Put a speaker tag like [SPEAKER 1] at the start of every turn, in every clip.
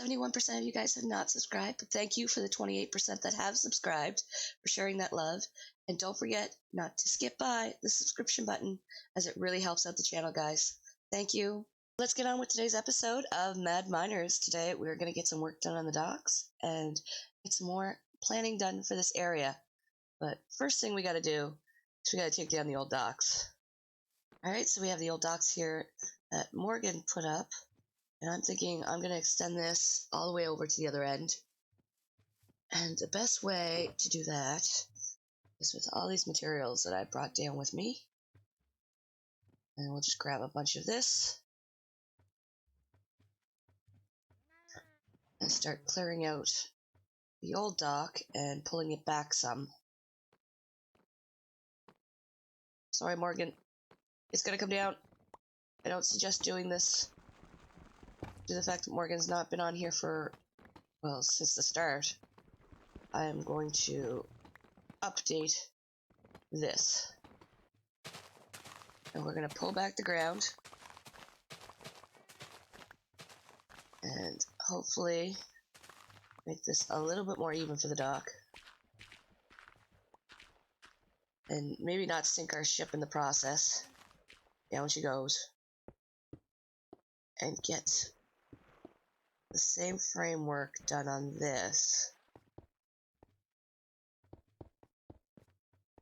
[SPEAKER 1] 71% of you guys have not subscribed, but thank you for the 28% that have subscribed for sharing that love. And don't forget not to skip by the subscription button, as it really helps out the channel, guys. Thank you. Let's get on with today's episode of Mad Miners. Today we're going to get some work done on the docks and get some more planning done for this area. But first thing we got to do is we got to take down the old docks. Alright, so we have the old docks here that Morgan put up. And I'm thinking I'm going to extend this all the way over to the other end. And the best way to do that is with all these materials that I brought down with me. And we'll just grab a bunch of this. And start clearing out the old dock and pulling it back some. Sorry, Morgan. It's going to come down. I don't suggest doing this. Due to the fact that Morgan's not been on here for, well, since the start. I am going to update this. And we're going to pull back the ground. And hopefully make this a little bit more even for the dock. And maybe not sink our ship in the process. Down she goes. And get the same framework done on this.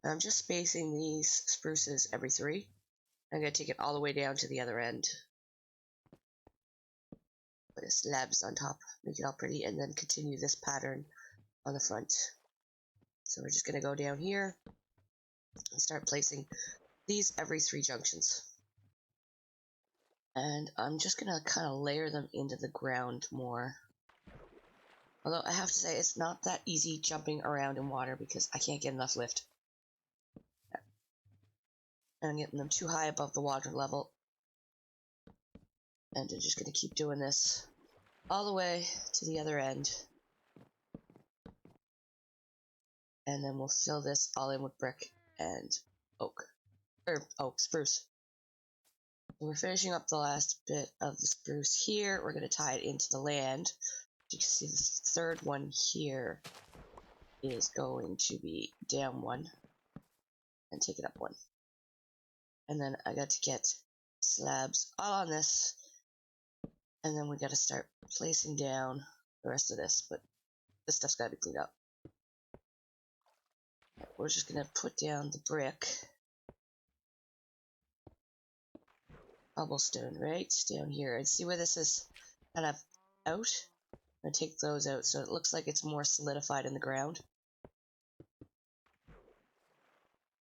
[SPEAKER 1] I'm just spacing these spruces every 3. I'm going to take it all the way down to the other end. Put slabs on top, make it all pretty, and then continue this pattern on the front. So we're just going to go down here and start placing these every 3 junctions. And I'm just going to kind of layer them into the ground more. Although I have to say it's not that easy jumping around in water because I can't get enough lift. And I'm getting them too high above the water level. And I'm just going to keep doing this all the way to the other end. And then we'll fill this all in with brick and spruce. We're finishing up the last bit of the spruce here. We're going to tie it into the land. You can see the third one here is going to be down 1 and take it up 1. And then I got to get slabs all on this. And then we got to start placing down the rest of this. But this stuff's got to be cleaned up. We're just going to put down the brick. Cobblestone right down here. And see where this is kind of out? I'm going to take those out so it looks like it's more solidified in the ground.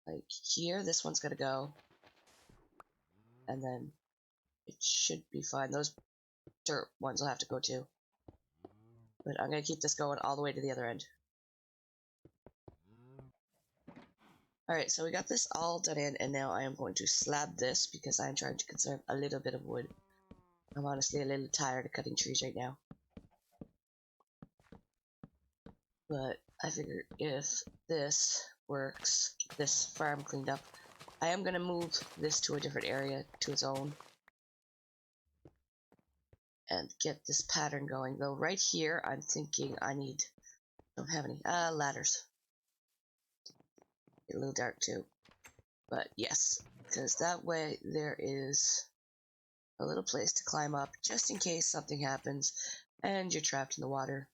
[SPEAKER 1] Like here, this one's going to go. And then it should be fine. Those dirt ones will have to go too. But I'm going to keep this going all the way to the other end. Alright, so we got this all done in, and now I am going to slab this because I'm trying to conserve a little bit of wood. I'm honestly a little tired of cutting trees right now. But I figure if this works, get this farm cleaned up, I am going to move this to a different area, to its own. And get this pattern going. Though right here, I'm thinking don't have any, ladders. Get a little dark too. But yes, because that way there is a little place to climb up, just in case something happens and you're trapped in the water.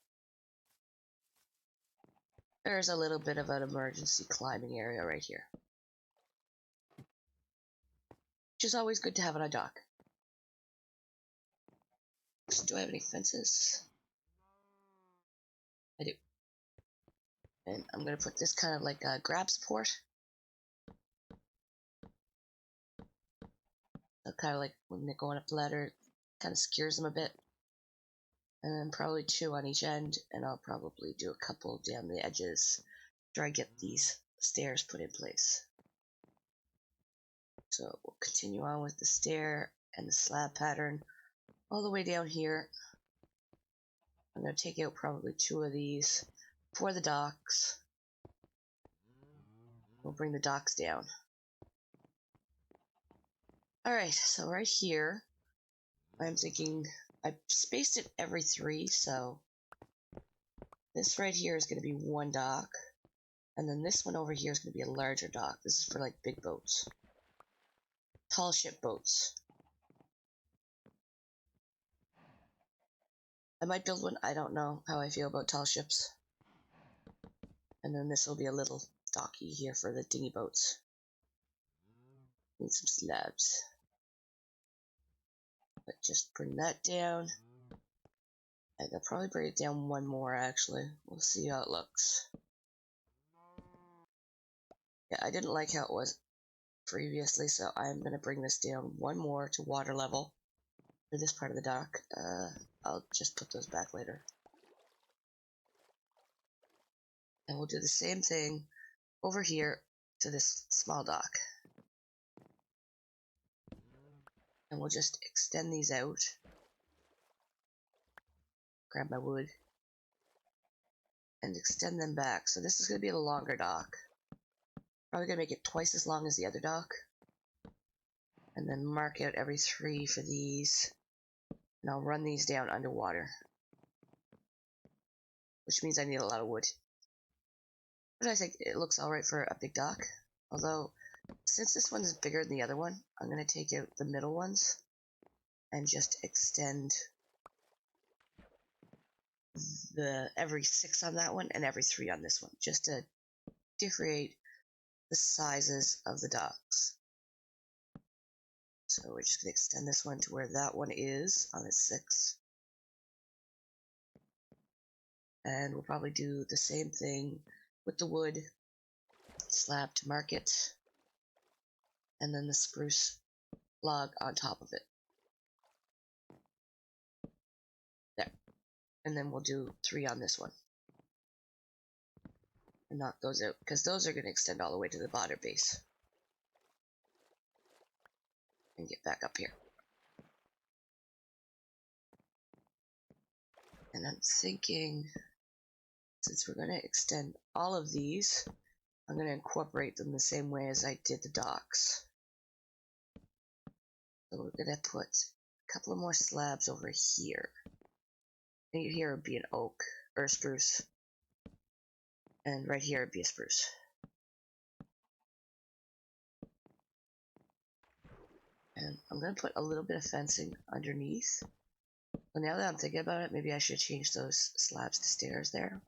[SPEAKER 1] There's a little bit of an emergency climbing area right here. Which is always good to have on a dock. Do I have any fences? I do. And I'm going to put this kind of like a grab support. So kind of like when they're going up the ladder, it kind of skews them a bit. And then probably 2 on each end, and I'll probably do a couple down the edges after I get these stairs put in place. So we'll continue on with the stair and the slab pattern all the way down here. I'm going to take out probably 2 of these for the docks. We'll bring the docks down. Alright, so right here, I'm thinking I spaced it every 3, so this right here is going to be one dock, and then this one over here is going to be a larger dock. This is for like big boats, tall ship boats. I might build one. I don't know how I feel about tall ships. And then this will be a little docky here for the dinghy boats. Need some slabs. But just bring that down. I'll probably bring it down one more actually. We'll see how it looks. Yeah, I didn't like how it was previously, so I'm going to bring this down one more to water level for this part of the dock. I'll just put those back later. And we'll do the same thing over here to this small dock. And we'll just extend these out. Grab my wood. And extend them back. So this is going to be a longer dock. Probably going to make it twice as long as the other dock. And then mark out every 3 for these. And I'll run these down underwater. Which means I need a lot of wood. But I think it looks alright for a big dock. Although, since this one is bigger than the other one, I'm going to take out the middle ones. And just extend the every 6 on that one and every 3 on this one. Just to differentiate the sizes of the docks. So we're just going to extend this one to where that one is on its 6. And we'll probably do the same thing with the wood slab to mark it. And then the spruce log on top of it. There. And then we'll do 3 on this one. And knock those out, because those are going to extend all the way to the bottom base. And get back up here. And I'm thinking, since we're going to extend all of these, I'm going to incorporate them the same way as I did the docks. So we're going to put a couple of more slabs over here. And here would be an oak, or a spruce. And right here would be a spruce. And I'm going to put a little bit of fencing underneath. But now that I'm thinking about it, maybe I should change those slabs to stairs there.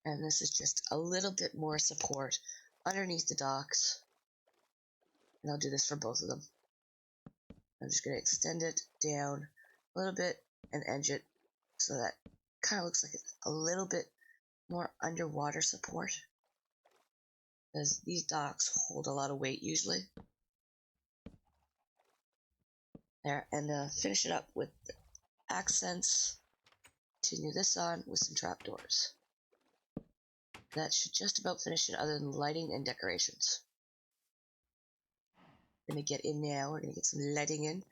[SPEAKER 1] And this is just a little bit more support underneath the docks. And I'll do this for both of them. I'm just going to extend it down a little bit and edge it so that kind of looks like it's a little bit more underwater support. Because these docks hold a lot of weight usually. There, and finish it up with accents. Continue this on with some trapdoors. That should just about finish it other than lighting and decorations. We're going to get in now. We're going to get some lighting in.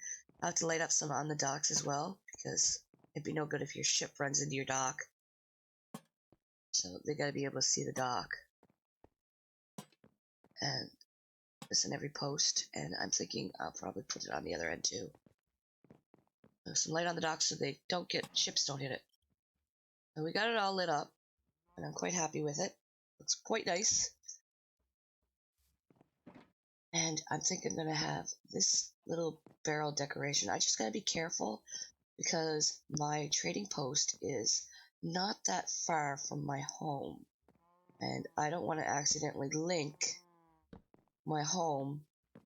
[SPEAKER 1] I have to light up some on the docks as well, because it'd be no good if your ship runs into your dock. So they got to be able to see the dock. And this in every post. And I'm thinking I'll probably put it on the other end too. Some light on the dock so they don't get, ships don't hit it. And we got it all lit up. And I'm quite happy with it. Looks quite nice. And I'm thinking I'm going to have this little barrel decoration. I just got to be careful because my trading post is not that far from my home. And I don't want to accidentally link my home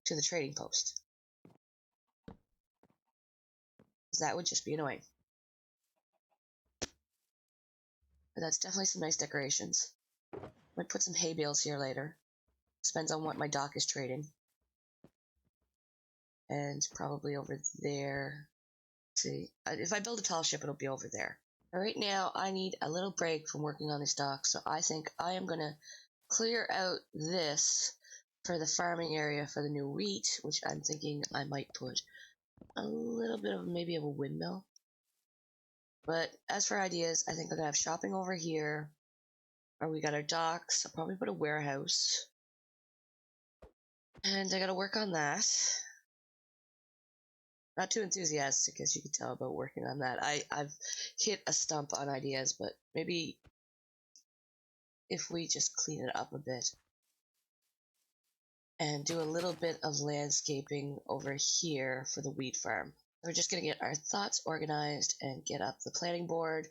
[SPEAKER 1] to the trading post. That would just be annoying. But that's definitely some nice decorations. Might put some hay bales here later. Depends on what my dock is trading. And probably over there. Let's see, if I build a tall ship, it'll be over there. Right now, I need a little break from working on this dock, so I think I am going to clear out this for the farming area for the new wheat, which I'm thinking I might put a little bit of maybe of a windmill. But as for ideas, I think I'm going to have shopping over here, or we got our docks. I'll probably put a warehouse. And I got to work on that. Not too enthusiastic, as you can tell, about working on that. I've hit a stump on ideas, but maybe if we just clean it up a bit and do a little bit of landscaping over here for the wheat farm. We're just going to get our thoughts organized and get up the planning board.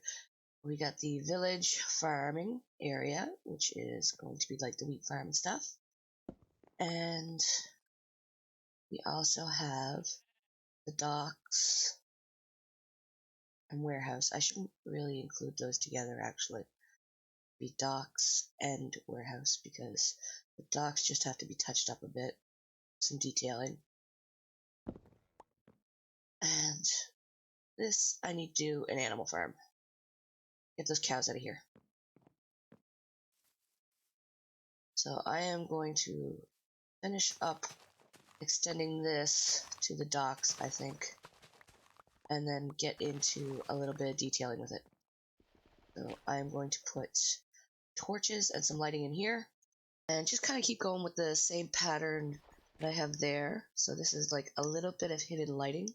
[SPEAKER 1] We got the village farming area, which is going to be like the wheat farm and stuff. And we also have the docks and warehouse. I shouldn't really include those together, actually. Be docks and warehouse, because the docks just have to be touched up a bit. Some detailing. And this, I need to do an animal farm. Get those cows out of here. So I am going to finish up extending this to the docks, I think, and then get into a little bit of detailing with it. So I'm going to put torches and some lighting in here, and just kind of keep going with the same pattern that I have there. So this is like a little bit of hidden lighting.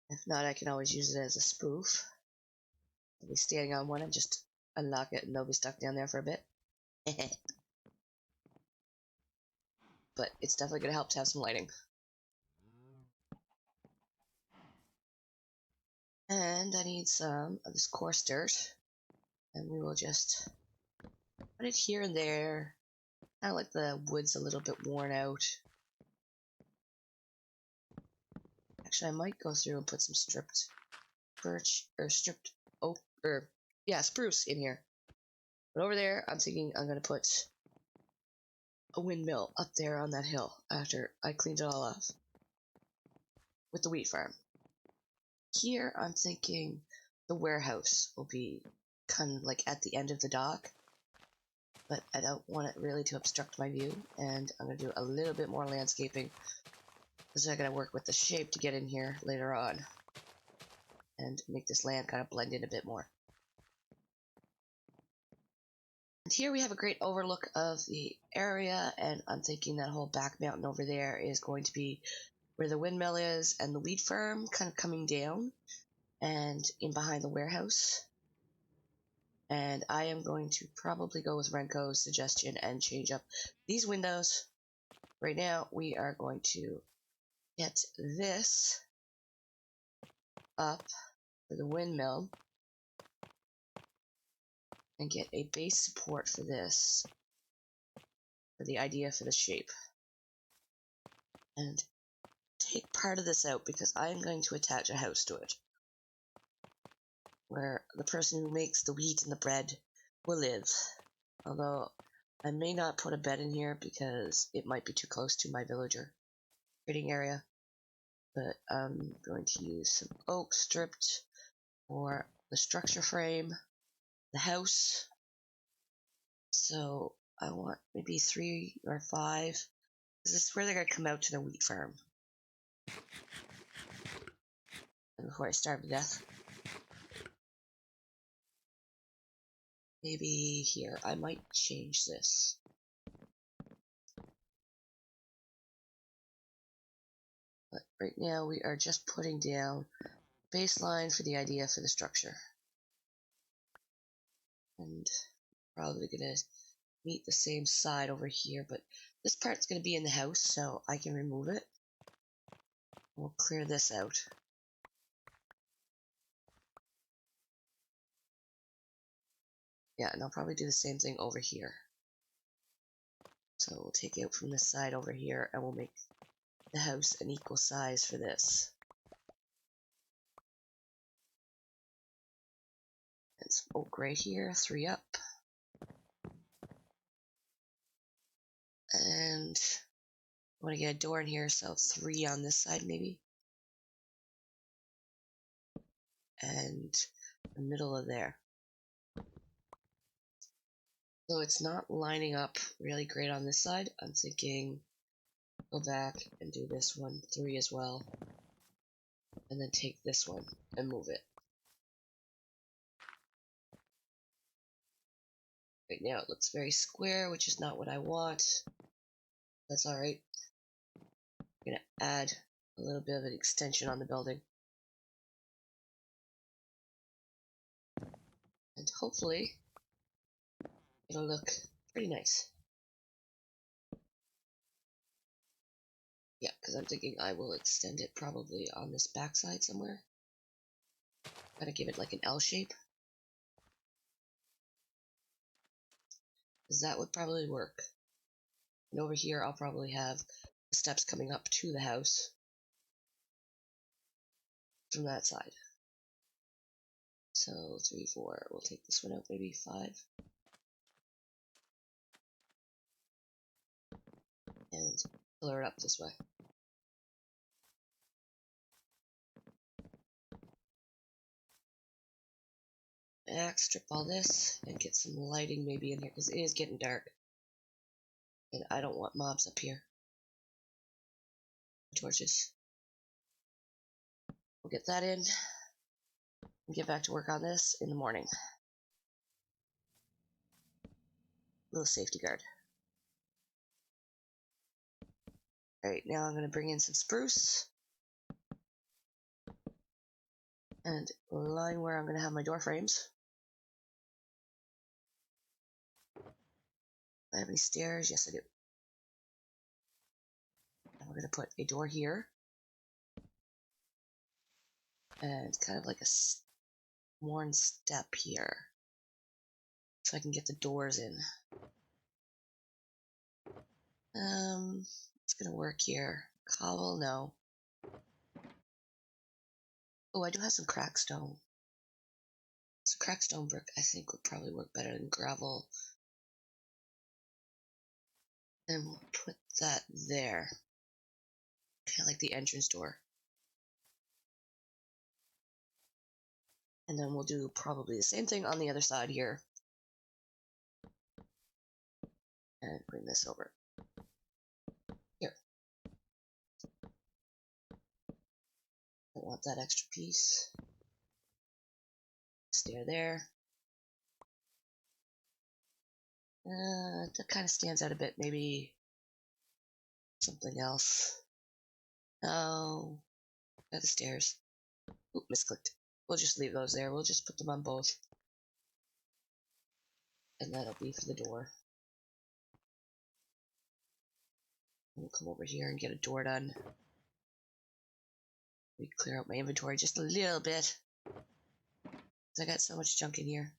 [SPEAKER 1] If not, I can always use it as a spoof. I'll be standing on one and just unlock it, and they'll be stuck down there for a bit. But it's definitely going to help to have some lighting. And I need some of this coarse dirt, and we will just put it here and there. Kind of like the wood's a little bit worn out. Actually, I might go through and put some stripped birch, or stripped oak, or yeah, spruce in here. But over there, I'm thinking I'm going to put a windmill up there on that hill after I cleaned it all off with the wheat farm. Here, I'm thinking the warehouse will be kind of like at the end of the dock, but I don't want it really to obstruct my view, and I'm going to do a little bit more landscaping because I got to work with the shape to get in here later on and make this land kind of blend in a bit more. And here we have a great overlook of the area, and I'm thinking that whole back mountain over there is going to be where the windmill is and the wheat farm kind of coming down and in behind the warehouse. And I am going to probably go with Renko's suggestion and change up these windows. Right now, we are going to get this up for the windmill and get a base support for this, for the idea for the shape. And take part of this out because I'm going to attach a house to it, where the person who makes the wheat and the bread will live. Although I may not put a bed in here because it might be too close to my villager trading area. But I'm going to use some oak stripped for the structure frame, the house. So I want maybe 3 or 5. This is where they're going to come out to their wheat farm. And before I starve to death. Maybe here. I might change this. But right now we are just putting down baseline for the idea for the structure. And probably going to meet the same side over here, but this part's going to be in the house, so I can remove it. We'll clear this out. Yeah, and I'll probably do the same thing over here. So we'll take it from this side over here, and we'll make the house an equal size for this. And some oak right here, 3 up. And I want to get a door in here, so 3 on this side maybe. And the middle of there. So it's not lining up really great on this side. I'm thinking go back and do this one, 3 as well. And then take this one and move it. Right now it looks very square, which is not what I want. That's alright. I'm going to add a little bit of an extension on the building. And hopefully it'll look pretty nice. Yeah, because I'm thinking I will extend it probably on this backside somewhere. Gotta give it like an L shape. Because that would probably work. And over here I'll probably have the steps coming up to the house from that side. So 3, 4, we'll take this one out, maybe 5. And pillar it up this way. Strip all this and get some lighting maybe in here because it is getting dark. And I don't want mobs up here. Torches. We'll get that in and get back to work on this in the morning. Little safety guard. Alright, now I'm going to bring in some spruce. And line where I'm going to have my door frames. Do I have any stairs? Yes, I do. And we're going to put a door here. And kind of like a worn step here. So I can get the doors in. It's going to work here. Cobble, no. Oh, I do have some cracked stone. So cracked stone brick, I think, would probably work better than gravel. And we'll put that there. Kind of like the entrance door. And then we'll do probably the same thing on the other side here. And bring this over. Here. Don't want that extra piece. Stair there. That kind of stands out a bit. Maybe something else. No. Got the stairs. Oop, misclicked. We'll just leave those there. We'll just put them on both. And that'll be for the door. We'll come over here and get a door done. Let me clear out my inventory just a little bit. Because I got so much junk in here.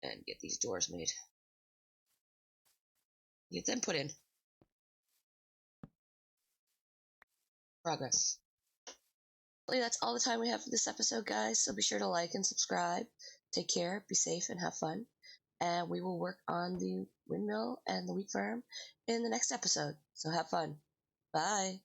[SPEAKER 1] And get these doors made. Get them put in. Progress. Well, that's all the time we have for this episode, guys. So be sure to like and subscribe. Take care, be safe, and have fun. And we will work on the windmill and the wheat farm in the next episode. So have fun. Bye.